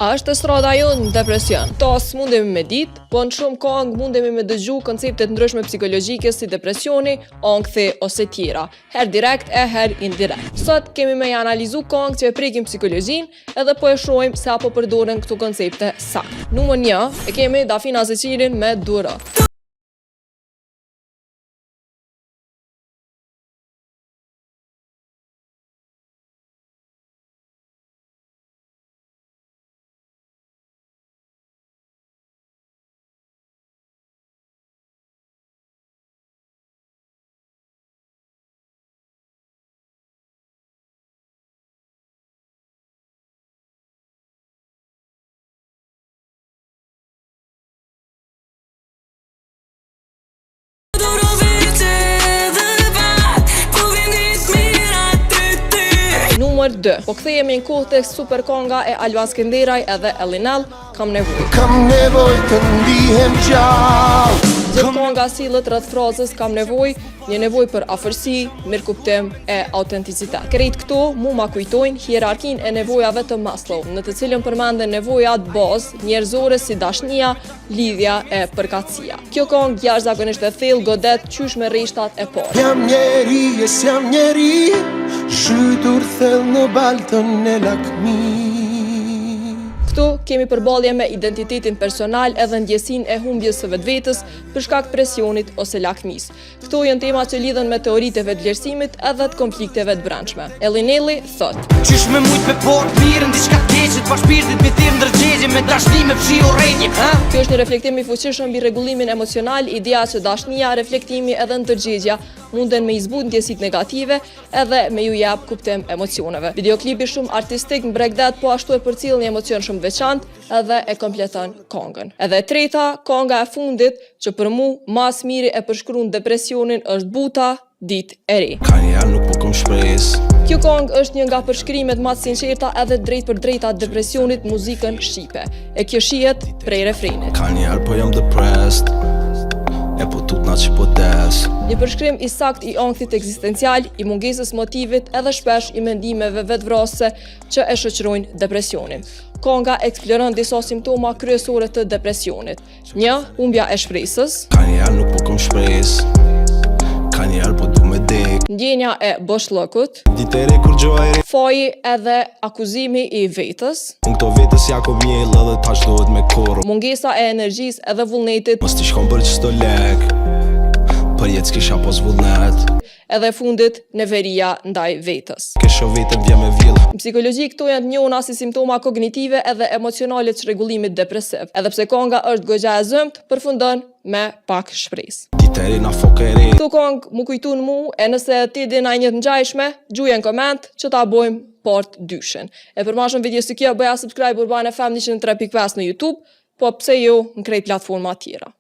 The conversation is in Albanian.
A është estrada jonë në depresion? Tas mundemi me ditë, po në shumë këngë mundemi me dëgju konceptet ndryshme psikologjike si depresioni, ankthi ose tjera, her direkt e her indirekt. Sot kemi me analizu këngë që e prekin psikologjin edhe po e shohim se apo përdoren këto koncepte sakt. Numër 1 e kemi Dafina Zeqilin me Dura. Numër 2. Po kthehemi në kohë tek super konga e Alban Skenderaj edhe Ellinell, Kam nevojë. Kam nevojë të ndihem gjallë. Gjithë konga sillet rreth frazës kam nevojë, një nevojë për afërsi, mirëkuptim e autenticitet. Krejt këto mu ma kujtojnë hierarkinë e nevojave të Maslow, në të cilën përmenden nevojat bazë njerëzore si dashnia, lidhja e përkatësia. Kjo kongë jashtëzakonisht e thellë godet qysh me rreshtat e parë. Jam njeri, shytur thellë në baltën e lakmi. Këtu kemi përballje me identitetin personal edhe ndjesinë e humbjes së vetvetes për shkak presionit ose lakmis. Këto janë tema që lidhen me teoritë e vetëvlerësimit edhe të konflikteve të brendshme. Ellinelli thot: Qysh me mujt me port mirën, diçka keqet, pa shpirtit me thirr ndërgjegje, me dashni me fshi urrëtie, ha? Kjo është një reflektim i fuqishëm mbi rregullimin emocional, ideja që dashnia, reflektimi edhe ndërgjegja munden me i zbut ndjesit negative edhe me ju jap kuptim emocioneve. Videoklipi shumë artistik në bregdet po ashtu e përcjell një emocion shumë veçantë edhe e kompleton kongën. Edhe e treta, konga e fundit që për mu mas miri e përshkruan depresionin është Buta, ditë e re. Ka njerë nuk po kom shpresë. Kjo kongë është një nga përshkrimet më të sinqerta edhe drejt për drejta depresionit muzikën shqipe. E kjo shihet prej refrenit. Ka njerë po jam depressed, e po tutna që po des. Një përshkrim i sakt i ankthit ekzistencial, i mungesës motivit edhe shpesh i mendimeve vetvrasëse që e shoqërojnë depresionin. Konga eksploron disa simptoma kryesore të depresionit. 1. Humbja e shpresës. Ka njerë nuk po kom shpresë, ka njerë po du me dek. Ndjenja e boshllëkut. Ditere kur gjoa e re. Faji edhe akuzimi i vetës. Unë këto vetës ja ko mjellë edhe tash dohet me korë. Mungesa e energjisë edhe vullnetit. Mos t'i shkom për qësto lek, për jetë s'kisha pos vullnet. Edhe fundit neveria ndaj vetës. Kesho vetën vje me vjellë. Në psikologji këto janë të njohura si simptoma kognitive edhe emocionale të çrregullimit depresiv. Edhe pse konga është goxha e zymt, përfundon me pak shpresë. Diteri na fokë e re. Këto kongë mu kujtun mu, e nëse ti di na një të ngjajshme, gjuje në koment që ta bojmë part 2. E për ma shumë video si kjo, bëja subscribe Urbane Fem 103.5 në YouTube, po pse jo në krejt platforma tjera.